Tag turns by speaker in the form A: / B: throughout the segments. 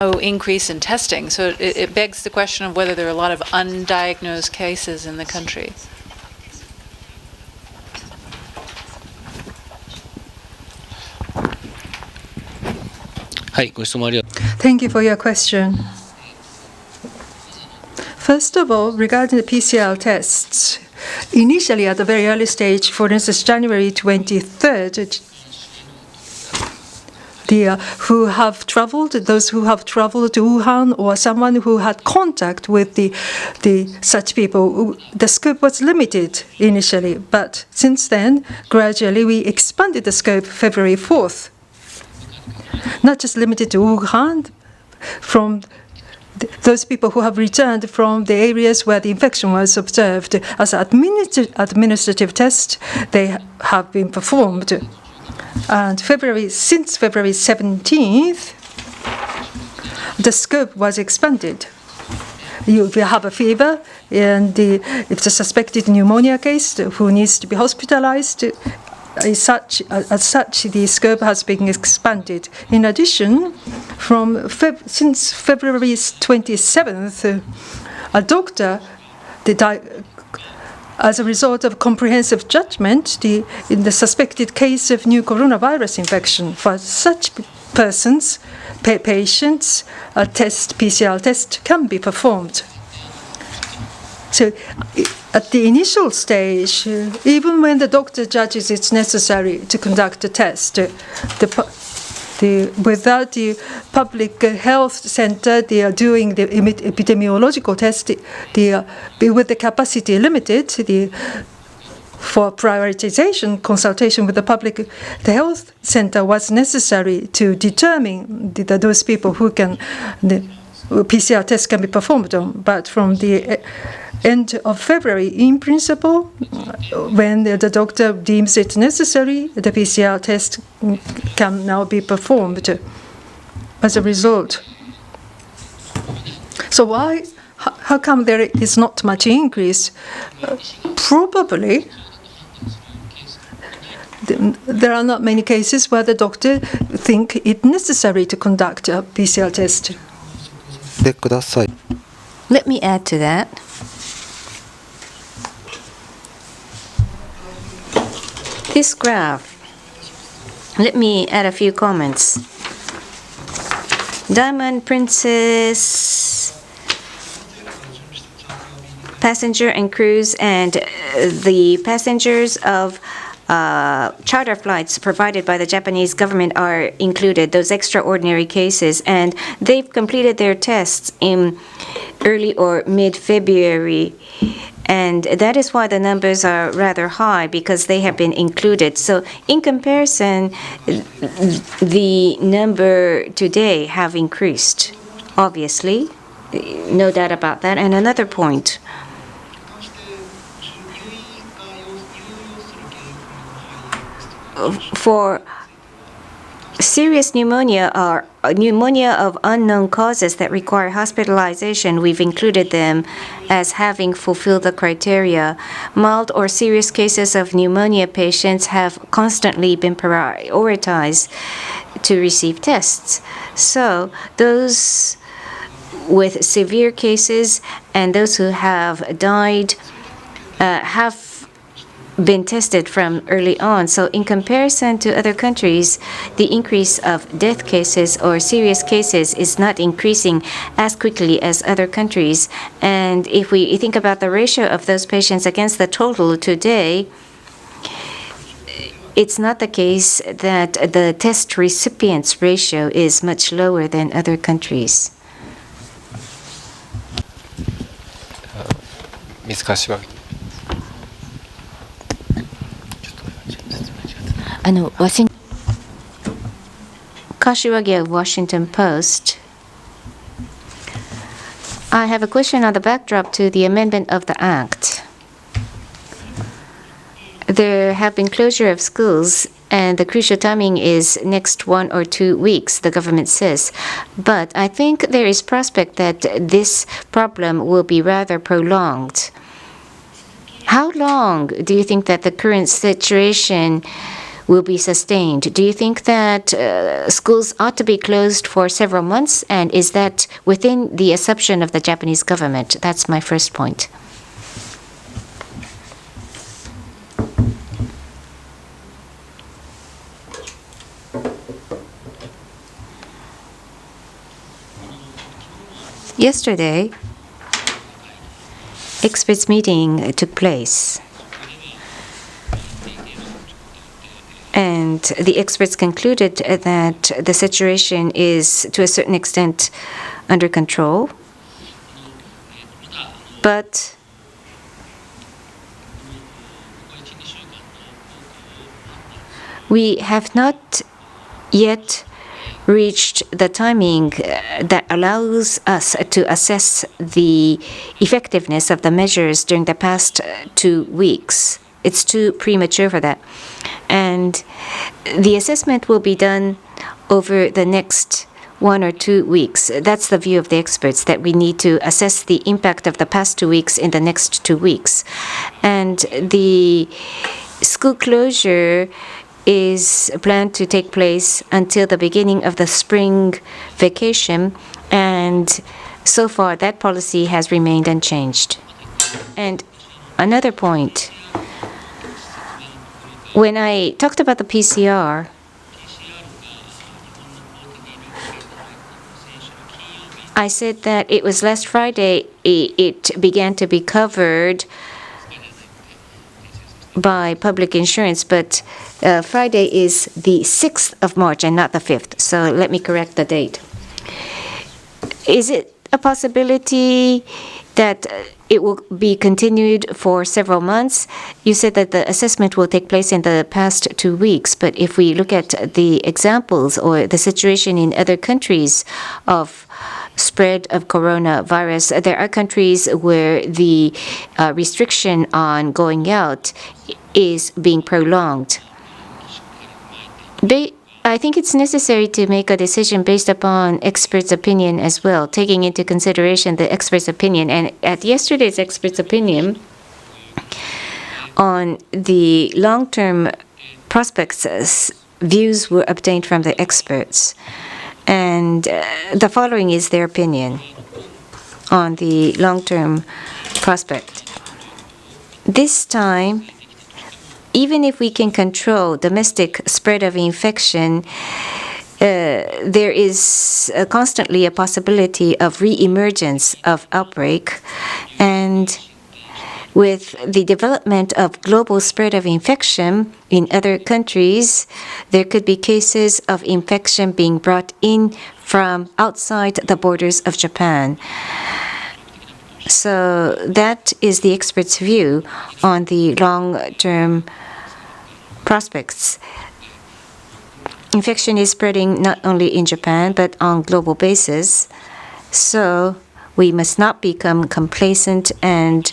A: increase in testing. So it begs the question of whether there are a lot of undiagnosed cases in the country.
B: Thank you for your question. First of all, regarding the PCR tests, initially at the very early stage, for instance, January 23rd, those who have traveled to Wuhan or someone who had contact with such people, the scope was limited initially. But since then, gradually we expanded the scope February 4th. Not just limited to Wuhan, from those people who have returned from the areas where the infection was observed. As administrative tests, they have been performed. And since February 17th, the scope was expanded. If you have a fever, and if it's a suspected pneumonia case who needs to be hospitalized, as such, the scope has been expanded. In addition, since February 27th, a doctor, as a result of comprehensive judgment, in the suspected case of new coronavirus infection, for such persons, patients, a PCR test can be performed. So at the initial stage, even when the doctor judges it's necessary to conduct a test, without the public health center, they are doing the epidemiological test, with the capacity limited, for prioritization, consultation with the public health center was necessary to determine those people who can, the PCR test can be performed on. But from the end of February, in principle, when the doctor deems it necessary, the PCR test can now be performed as a result. So how come there is not much increase? Probably there are not many cases where the doctor think it necessary to conduct a PCR test.
C: Let me add to that. This graph, let me add a few comments. Diamond Princess, passenger and cruise, and the passengers of charter flights provided by the Japanese government are included, those extraordinary cases, and they've completed their tests in early or mid-February. And that is why the numbers are rather high, because they have been included. So in comparison, the number today have increased, obviously. No doubt about that. And another point. For serious pneumonia or pneumonia of unknown causes that require hospitalization, we've included them as having fulfilled the criteria. Mild or serious cases of pneumonia patients have constantly been prioritized to receive tests. So those with severe cases and those who have died have been tested from early on. So in comparison to other countries, the increase of death cases or serious cases is not increasing as quickly as other countries. And if we think about the ratio of those patients against the total today, it's not the case that the test recipients ratio is much lower than other countries.
D: Ms. Kashiwagi.
C: Kashiwagi of Washington Post. I have a question on the backdrop to the amendment of the Act. There have been closure of schools, and the crucial timing is next 1 or 2 weeks, the government says. But I think there is prospect that this problem will be rather prolonged. How long do you think that the current situation will be sustained. Do you think that schools ought to be closed for several months? And is that within the assumption of the Japanese government? That's my first point. Yesterday, experts meeting took place. And the experts concluded that the situation is, to a certain extent, under control. But we have not yet reached the timing that allows us to assess the effectiveness of the measures during the past 2 weeks. It's too premature for that. And the assessment will be done over the next 1 or 2 weeks. That's the view of the experts, that we need to assess the impact of the past 2 weeks in the next 2 weeks. And the school closure is planned to take place until the beginning of the spring vacation, and so far that policy has remained unchanged. And another point, when I talked about the PCR, I said that it was last Friday it began to be covered by public insurance, but Friday is the 6th of March and not the 5th. So let me correct the date. Is it a possibility that it will be continued for several months? You said that the assessment will take place in the past 2 weeks, but if we look at the examples or the situation in other countries of spread of coronavirus, there are countries where the restriction on going out is being prolonged. I think it's necessary to make a decision based upon experts' opinion as well, taking into consideration the experts' opinion. And at yesterday's experts' opinion on the long-term prospects, views were obtained from the experts. And the following is their opinion on the long-term prospect. This time, even if we can control domestic spread of infection, there is constantly a possibility of re-emergence of outbreak. And with the development of global spread of infection in other countries, there could be cases of infection being brought in from outside the borders of Japan. So that is the experts' view on the long-term prospects. Infection is spreading not only in Japan, but on global basis. So we must not become complacent, and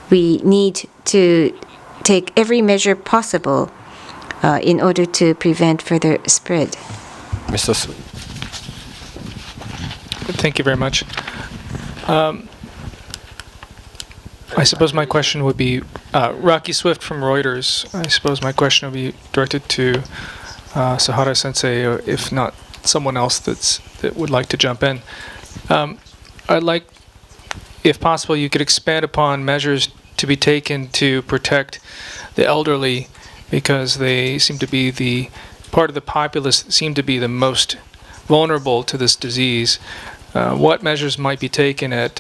C: we need to take every measure possible in order to prevent further spread.
D: Mr.
E: Thank you very much. I suppose my question would be, Rocky Swift from Reuters. I suppose my question would be directed to Sahara Sensei, or if not, someone else that would like to jump in. I'd like, if possible, you could expand upon measures to be taken to protect the elderly, because they seem to be the part of the populace that seem to be the most vulnerable to this disease. What measures might be taken at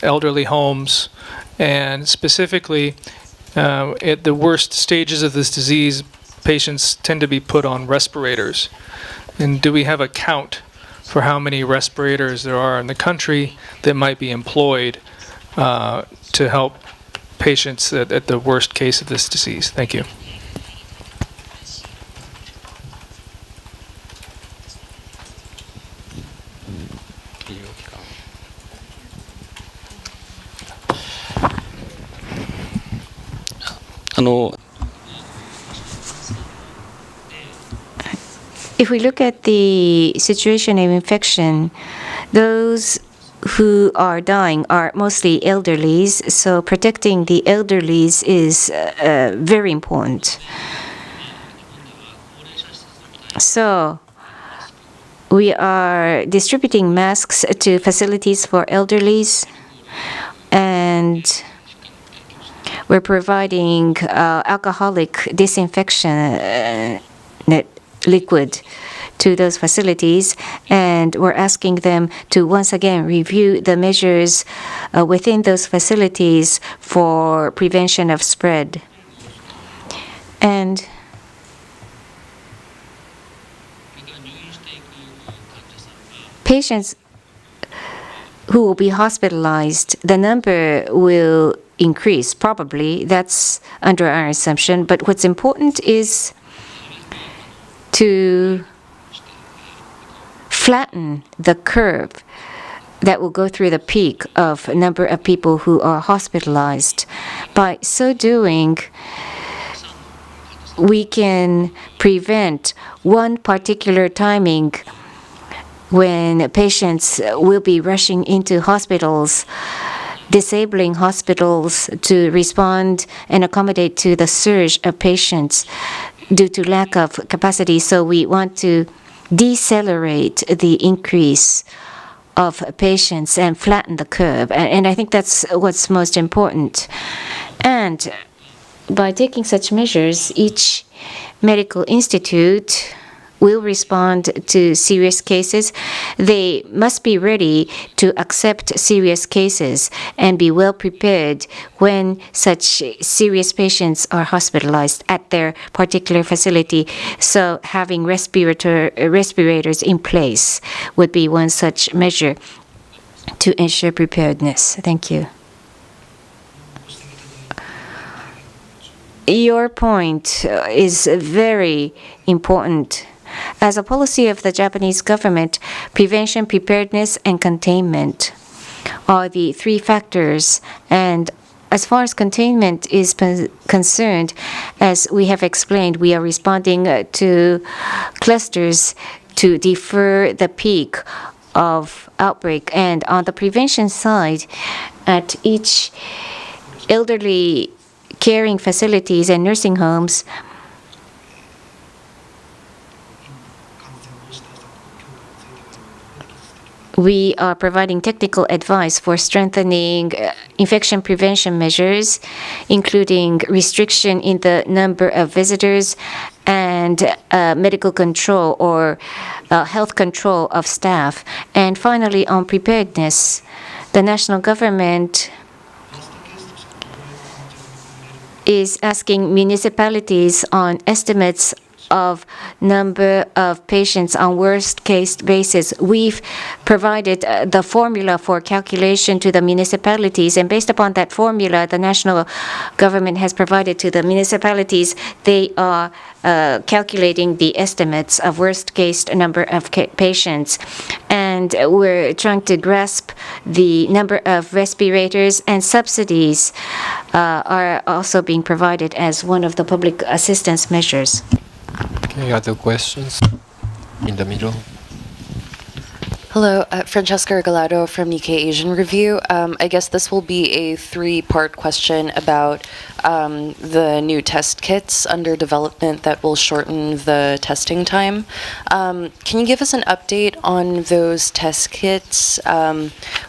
E: elderly homes, and specifically at the worst stages of this disease, patients tend to be put on respirators. And do we have a count for how many respirators there are in the country that might be employed to help patients at the worst case of this disease? Thank you.
C: If we look at the situation of infection, those who are dying are mostly elderlies, so protecting the elderlies is very important. So we are distributing masks to facilities for elderlies, and we're providing alcoholic disinfection liquid to those facilities, and we're asking them to once again review the measures within those facilities for prevention of spread. And patients who will be hospitalized, the number will increase, probably. That's under our assumption. But what's important is to flatten the curve that will go through the peak of number of people who are hospitalized. By so doing, we can prevent one particular timing when patients will be rushing into hospitals, disabling hospitals to respond and accommodate to the surge of patients due to lack of capacity. So we want to decelerate the increase of patients and flatten the curve. And I think that's what's most important. And by taking such measures, each medical institute will respond to serious cases. They must be ready to accept serious cases and be well prepared when such serious patients are hospitalized at their particular facility. So having respirators in place would be one such measure to ensure preparedness. Thank you. Your point is very important. As a policy of the Japanese government, prevention, preparedness, and containment are the three factors. And as far as containment is concerned, as we have explained, we are responding to clusters to defer the peak of outbreak. And on the prevention side, at each elderly caring facilities and nursing homes, we are providing technical advice for strengthening infection prevention measures, including restriction in the number of visitors and medical control or health control of staff. And finally, on preparedness, the national government is asking municipalities on estimates of number of patients on worst case basis. We've provided the formula for calculation to the municipalities, and based upon that formula, the national government has provided to the municipalities. They are calculating the estimates of worst case number of patients, and we're trying to grasp the number of respirators, and subsidies are also being provided as one of the public assistance measures.
D: Okay, other questions? In the middle.
F: Hello, Francesca Regalado from Nikkei Asian Review. I guess this will be a three-part question about the new test kits under development that will shorten the testing time. Can you give us an update on those test kits?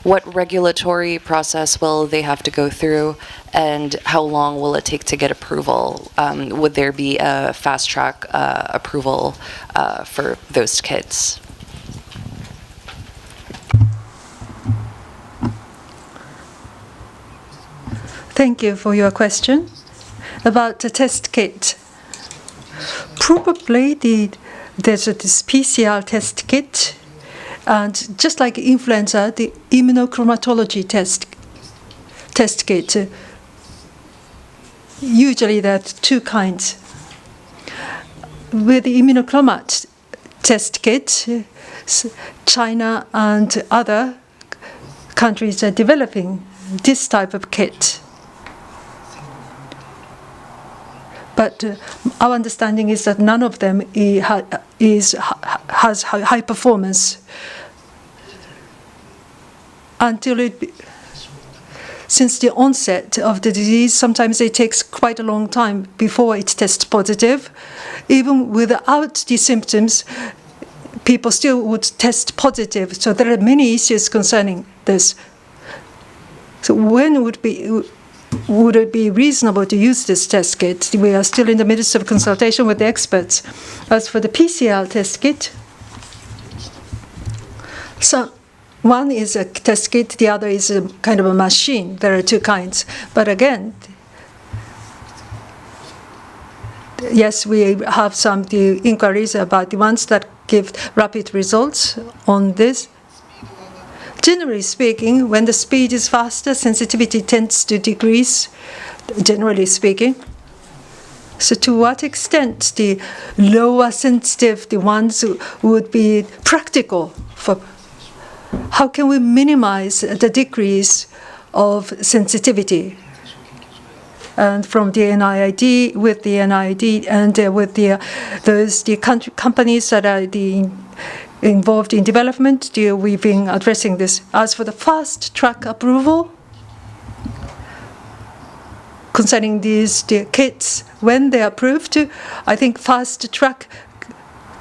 F: What regulatory process will they have to go through, and how long will it take to get approval? Would there be a fast-track approval for those kits?
B: Thank you for your question about the test kit. Probably there's this PCR test kit, and just like influenza, the immunochromatology test kit. Usually there are two kinds. With the immunochromat test kit, China and other countries are developing this type of kit. But our understanding is that none of them has high performance until it. since the onset of the disease, sometimes it takes quite a long time before it tests positive. Even without the symptoms, people still would test positive. So there are many issues concerning this. So when would it be reasonable to use this test kit? We are still in the midst of consultation with the experts. As for the PCR test kit, so one is a test kit, the other is a kind of a machine. There are two kinds. But again, yes, we have some inquiries about the ones that give rapid results on this. Generally speaking, when the speed is faster, sensitivity tends to decrease, generally speaking. So to what extent the lower sensitive, the ones would be practical for? How can we minimize the decrease of sensitivity? And from the NIID, with the NIID, and with the companies that are involved in development, we've been addressing this. As for the fast track approval, concerning the kits, when they're approved, I think fast track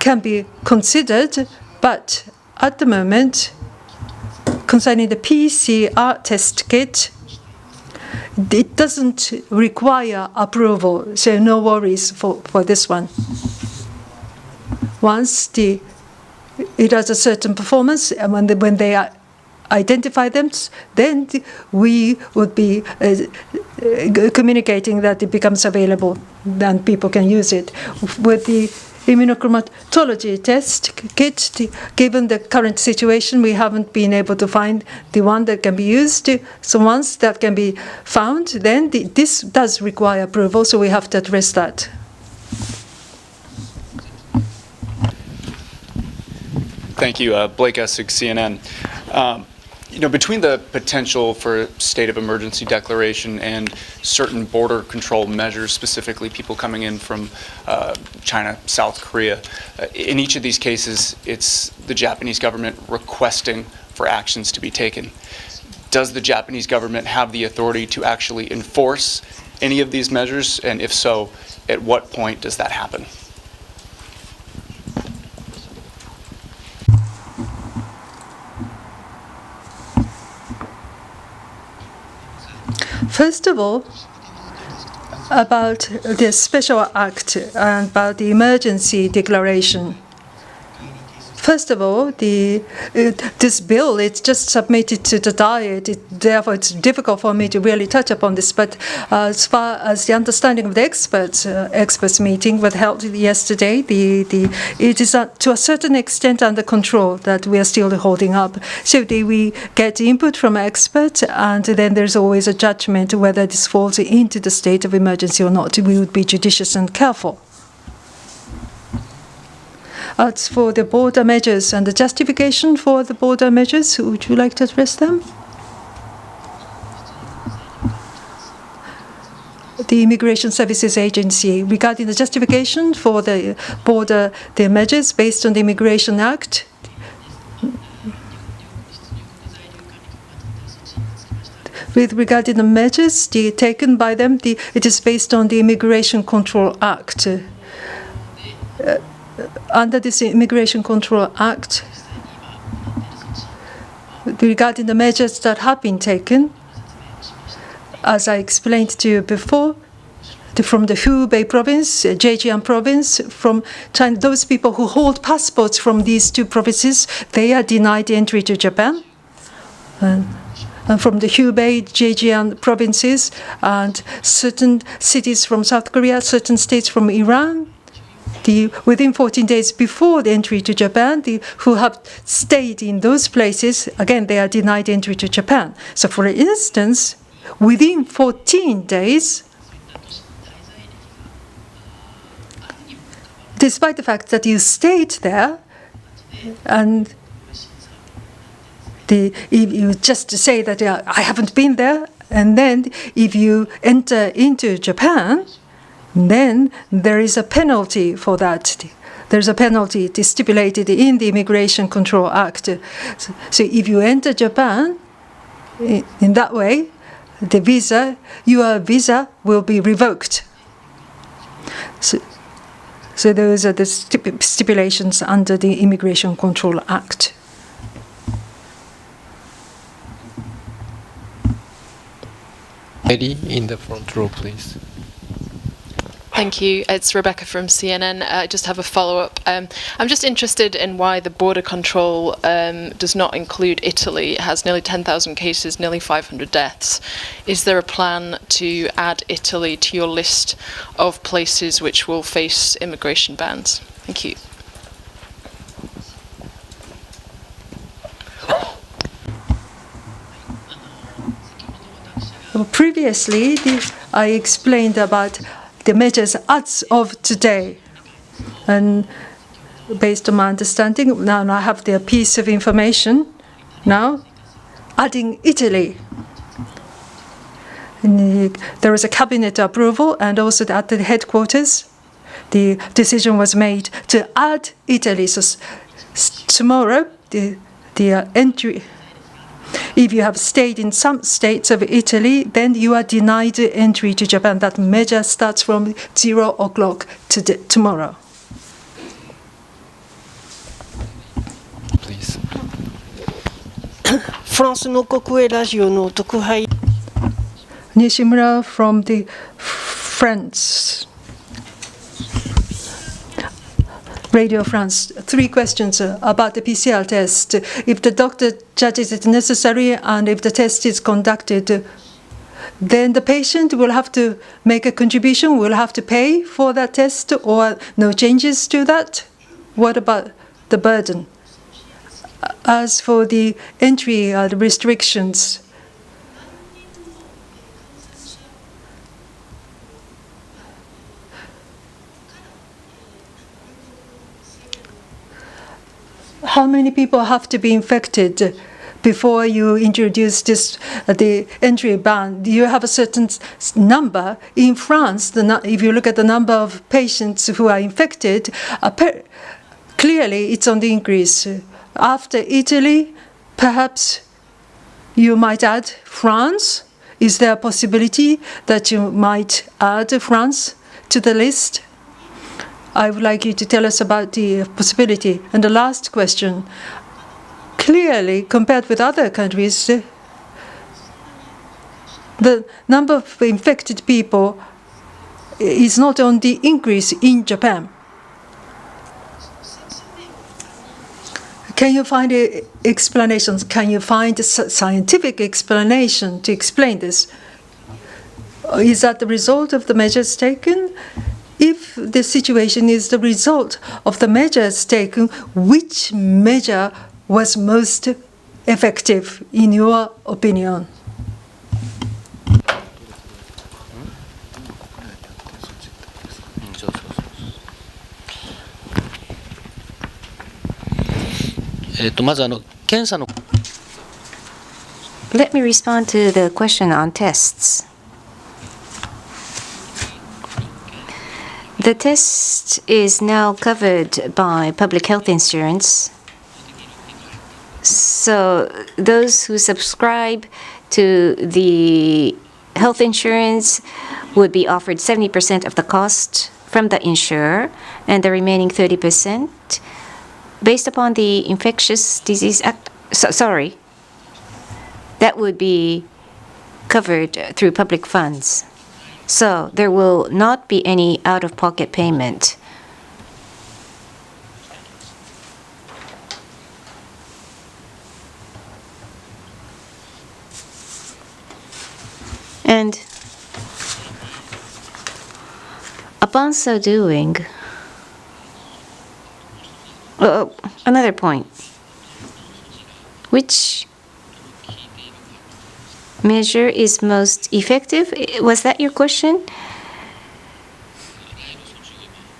B: can be considered, but at the moment, concerning the PCR test kit, it doesn't require approval, so no worries for this one. Once it has a certain performance, and when they identify them, then we would be communicating that it becomes available, then people can use it. With the immunochromatology test kit, given the current situation, we haven't been able to find the one that can be used. So once that can be found, then this does require approval, so we have to address that.
G: Thank you. Blake Essig, CNN. Between the potential for state of emergency declaration and certain border control measures, specifically people coming in from China, South Korea, in each of these cases, it's the Japanese government requesting for actions to be taken. Does the Japanese government have the authority to actually enforce any of these measures? And if so, at what point does that happen?
B: First of all, about the special act and about the emergency declaration. First of all, this bill, it's just submitted to the Diet. Therefore, it's difficult for me to really touch upon this. But as far as the understanding of the experts meeting was held yesterday, it is to a certain extent under control that we are still holding up. So we get input from experts, and then there's always a judgment whether this falls into the state of emergency or not. We would be judicious and careful. As for the border measures and the justification for the border measures, would you like to address them? The Immigration Services Agency, regarding the justification for the measures based on the Immigration Act, with regard to the measures taken by them, it is based on the Immigration Control Act. Under this Immigration Control Act, regarding the measures that have been taken, as I explained to you before, from the Hubei province, Zhejiang province, from China, those people who hold passports from these two provinces, they are denied entry to Japan. And from the Hubei, Zhejiang provinces, and certain cities from South Korea, certain states from Iran, within 14 days before the entry to Japan, who have stayed in those places, again, they are denied entry to Japan. So for instance, within 14 days, despite the fact that you stayed there, and if you just say that I haven't been there, and then if you enter into Japan, then there is a penalty for that. There's a penalty stipulated in the Immigration Control Act. So if you enter Japan in that way, the visa, your visa will be revoked. So those are the stipulations under the Immigration Control Act.
D: Lady in the front row, please.
H: Thank you. It's Rebecca from CNN. I just have a follow-up. I'm just interested in why the border control does not include Italy. It has nearly 10,000 cases, nearly 500 deaths. Is there a plan to add Italy to your list of places which will face immigration bans? Thank you.
B: Previously, I explained about the measures as of today. And based on my understanding, now I have the piece of information now, adding Italy. And there was a cabinet approval, and also at the headquarters, the decision was made to add Italy. So tomorrow, the entry. If you have stayed in some states of Italy, then you are denied entry to Japan. That measure starts from 0 o'clock tomorrow.
D: Please.
I: フランスの国営ラジオの特派
B: Nishimura from the France. Radio France. 3 questions about the PCR test. If the doctor judges it necessary and if the test is conducted, then the patient will have to make a contribution, will have to pay for that test, or no changes to that? What about the burden? As for the entry restrictions, how many people have to be infected before you introduce this the entry ban? Do you have a certain number? In France, if you look at the number of patients who are infected, clearly it's on the increase. After Italy, perhaps you might add France. Is there a possibility that you might add France to the list? I would like you to tell us about the possibility. And the last question. Clearly, compared with other countries, the number of infected people is not on the increase in Japan. Can you find explanations? Can you find a scientific explanation to explain this? Is that the result of the measures taken? If the situation is the result of the measures taken, which measure was most effective in your opinion?
C: Let me respond to the question on tests. The test is now covered by public health insurance. So those who subscribe to the health insurance would be offered 70% of the cost from the insurer, and the remaining 30% based upon the Infectious Disease Act. That would be covered through public funds. So there will not be any out-of-pocket payment. And upon so doing, another point. Which measure is most effective? Was that your question?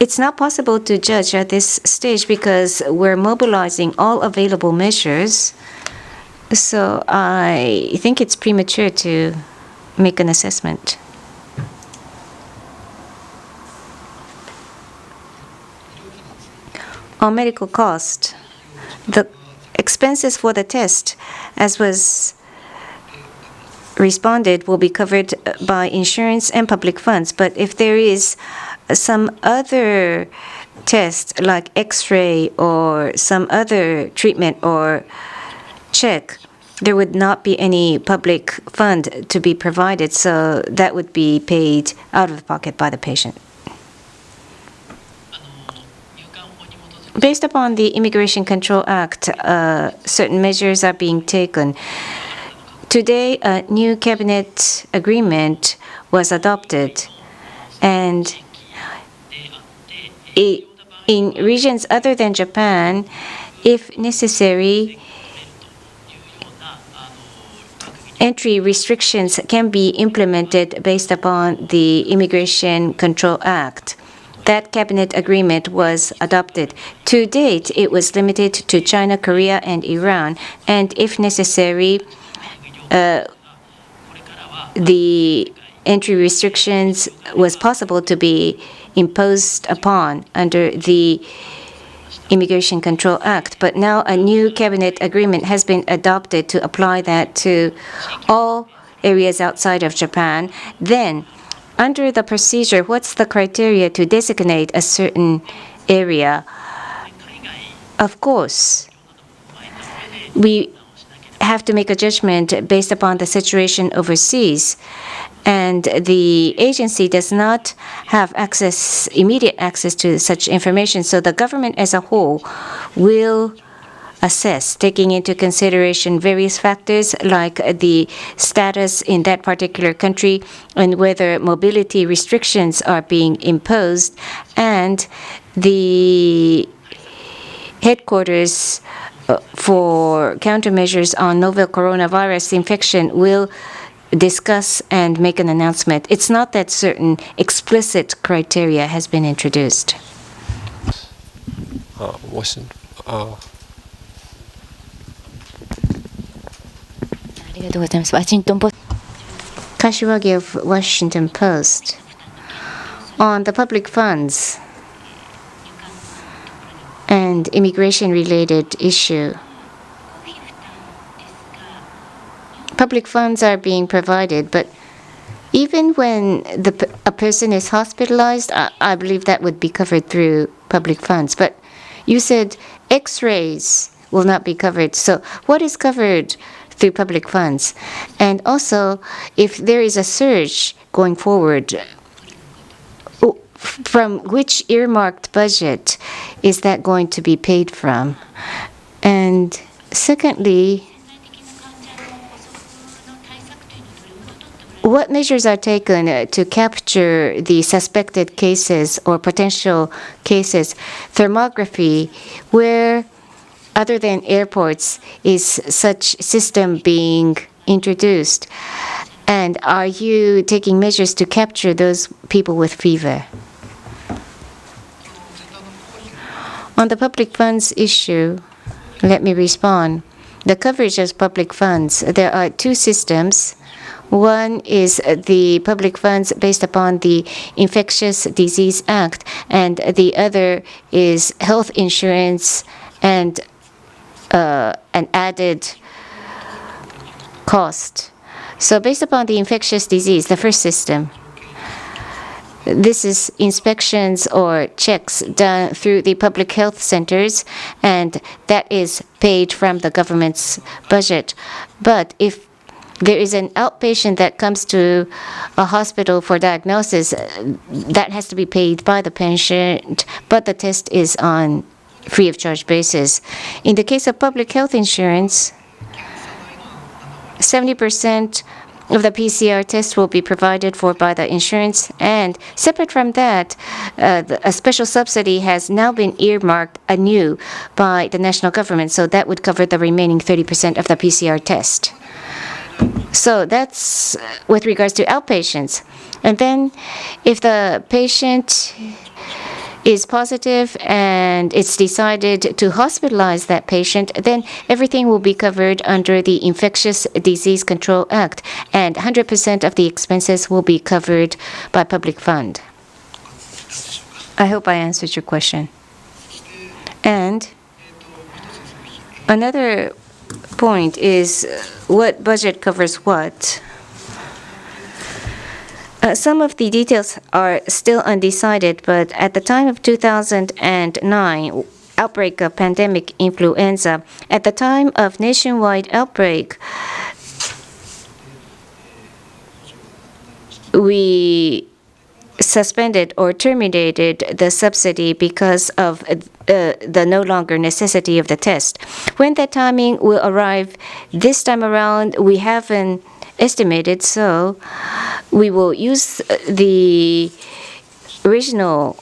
C: It's not possible to judge at this stage because we're mobilizing all available measures. So I think it's premature to make an assessment. On medical cost, the expenses for the test, as was responded will be covered by insurance and public funds. But if there is some other test like X-ray or some other treatment or check, there would not be any public fund to be provided, so that would be paid out of the pocket by the patient. Based upon the Immigration Control Act, certain measures are being taken. Today, a new cabinet agreement was adopted, and in regions other than Japan, if necessary, entry restrictions can be implemented based upon the Immigration Control Act. That cabinet agreement was adopted. To date, it was limited to China, Korea, and Iran, and if necessary, the entry restrictions was possible to be imposed upon under the Immigration Control Act. But now a new cabinet agreement has been adopted to apply that to all areas outside of Japan. Then, under the procedure, what's the criteria to designate a certain area? Of course, we have to make a judgment based upon the situation overseas. And the agency does not have immediate access to such information. So the government as a whole will assess, taking into consideration various factors like the status in that particular country and whether mobility restrictions are being imposed, and the headquarters for countermeasures on novel coronavirus infection will discuss and make an announcement. It's not that certain explicit criteria has been introduced. Kashiwagi of Washington Post. On the public funds and immigration-related issue. Public funds are being provided, but even when a person is hospitalized, I believe that would be covered through public funds. But you said X-rays will not be covered. So what is covered through public funds? And also, if there is a surge going forward, from which earmarked budget is that going to be paid from? And secondly, what measures are taken to capture the suspected cases or potential cases? Thermography, where other than airports is such system being introduced? And are you taking measures to capture those people with fever? On the public funds issue, let me respond. The coverage of public funds, there are two systems. One is the public funds based upon the Infectious Disease Act, and the other is health insurance and an added cost. So based upon the infectious disease, the first system, this is inspections or checks done through the public health centers, and that is paid from the government's budget. But if there is an outpatient that comes to a hospital for diagnosis, that has to be paid by the patient, but the test is on free of charge basis. In the case of public health insurance, 70% of the PCR test will be provided for by the insurance, and separate from that, a special subsidy has now been earmarked anew by the national government, so that would cover the remaining 30% of the PCR test. So that's with regards to outpatients. And then if the patient is positive and it's decided to hospitalize that patient, then everything will be covered under the Infectious Disease Control Act, and 100% of the expenses will be covered by public fund. I hope I answered your question. And another point is what budget covers what. Some of the details are still undecided, but at the time of 2009 outbreak of pandemic influenza, at the time of nationwide outbreak, we suspended or terminated the subsidy because of the no longer necessity of the test. When that timing will arrive this time around, we haven't estimated, so we will use the original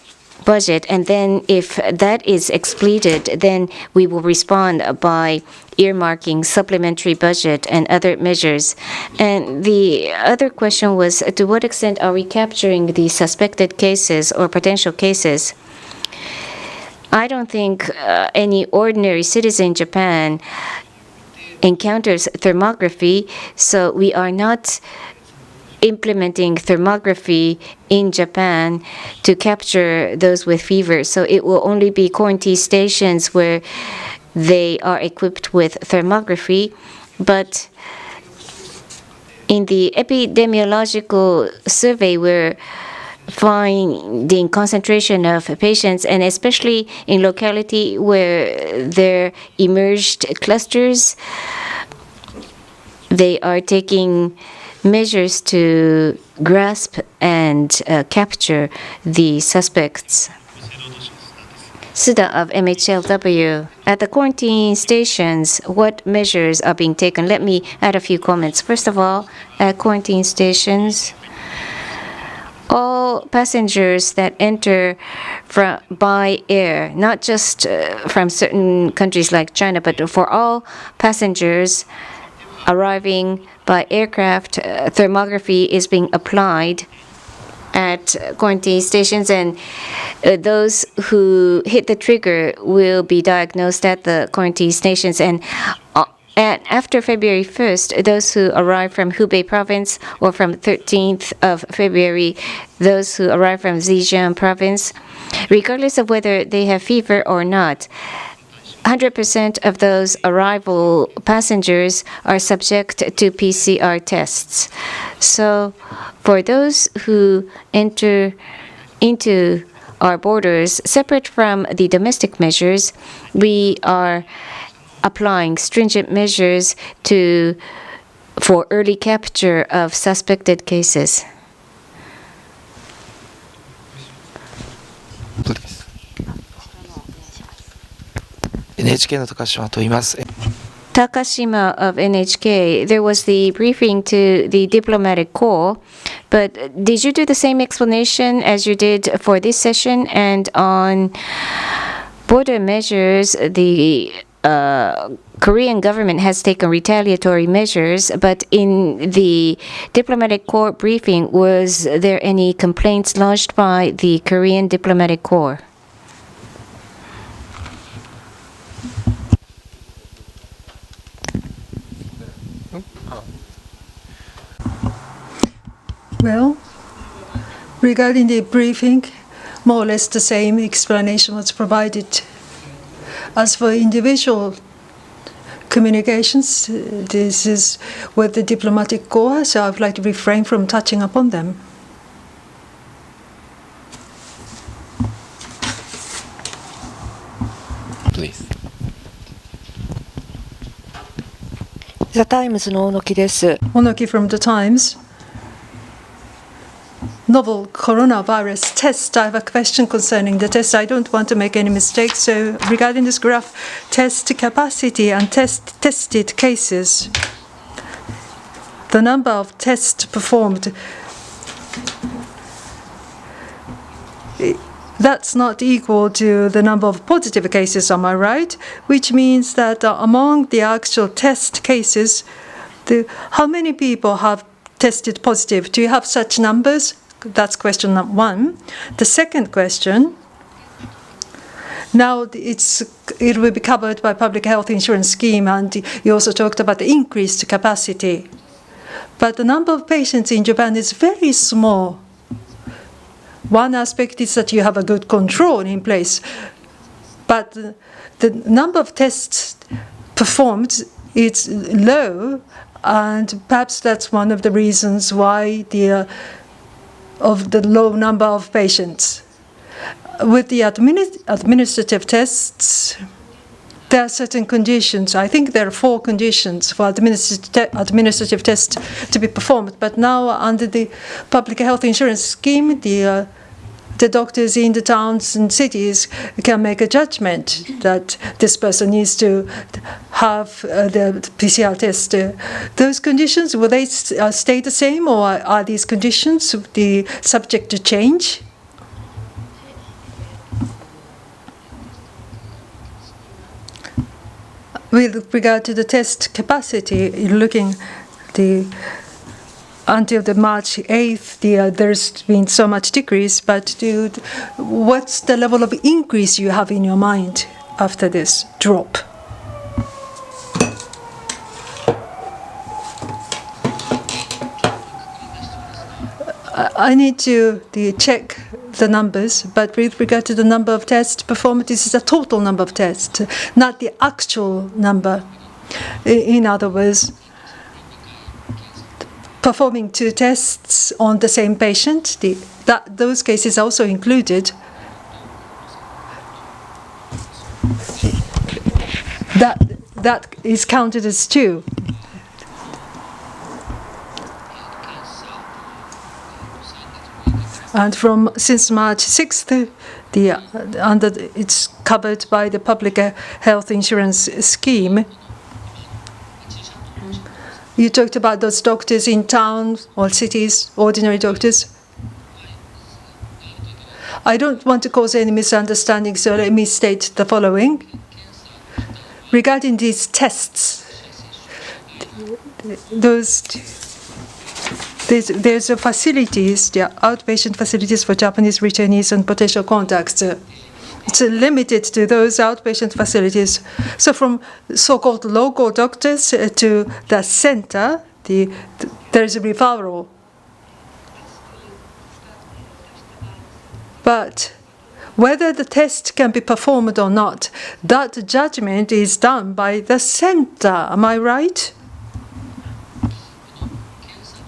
C: budget, and then if that is expleted, then we will respond by earmarking supplementary budget and other measures. And the other question was, to what extent are we capturing the suspected cases or potential cases? I don't think any ordinary citizen in Japan encounters thermography, so we are not implementing thermography in Japan to capture those with fever. So it will only be quarantine stations where they are equipped with thermography. But in the epidemiological survey, we're finding concentration of patients, and especially in locality where there emerged clusters, they are taking measures to grasp and capture the suspects. SUDA of MHLW. At the quarantine stations, what measures are being taken? Let me add a few comments. First of all, at quarantine stations, all passengers that enter by air, not just from certain countries like China, but for all passengers arriving by aircraft, thermography is being applied at quarantine stations, and those who hit the trigger will be diagnosed at the quarantine stations. And after February 1st, those who arrive from Hubei province, or from 13th of February, those who arrive from Zhejiang province, regardless of whether they have fever or not, 100% of those arrival passengers are subject to PCR tests. So for those who enter into our borders, separate from the domestic measures, we are applying stringent measures for early capture of suspected cases.
J: NHK の高島と言います。
C: Takashima of NHK, there was the briefing to the diplomatic corps, but did you do the same explanation as you did for this session? And on border measures, the Korean government has taken retaliatory measures, but in the diplomatic corps briefing, was there any complaints lodged by the Korean diplomatic corps?
B: Well, regarding the briefing, more or less the same explanation was provided. As for individual communications, this is with the diplomatic corps, so I would like to refrain from touching upon them.
J: Please.
K: The Times の小野木です。
B: Onoki from the Times. Novel coronavirus test. I have a question concerning the test. I don't want to make any mistakes. So regarding this graph, test capacity and tested cases, the number of tests performed, that's not equal to the number of positive cases, am I right? Which means that among the actual test cases, how many people have tested positive? Do you have such numbers? That's question number one. The second question, now it will be covered by public health insurance scheme, and you also talked about the increased capacity. But the number of patients in Japan is very small. One aspect is that you have a good control in place, but the number of tests performed is low, and perhaps that's one of the reasons why the of the low number of patients. With the administrative tests, there are certain conditions. I think there are 4 conditions for administrative tests to be performed. But now, under the public health insurance scheme, the doctors in the towns and cities can make a judgment that this person needs to have the PCR test. Those conditions, will they stay the same, or are these conditions subject to change? With regard to the test capacity, looking until the March 8th, there's been so much decrease, but what's the level of increase you have in your mind after this drop? I need to check the numbers, but with regard to the number of tests performed, this is the total number of tests, not the actual number. In other words, performing 2 tests on the same patient, those cases are also included. That is counted as 2. And since March 6th, it's covered by the public health insurance scheme. You talked about those doctors in towns or cities, ordinary doctors. I don't want to cause any misunderstanding, so let me state the following. Regarding these tests, there's facilities, there are outpatient facilities for Japanese returnees and potential contacts. It's limited to those outpatient facilities. So from so-called local doctors to the center, there's a referral. But whether the test can be performed or not, that judgment is done by the center. Am I right?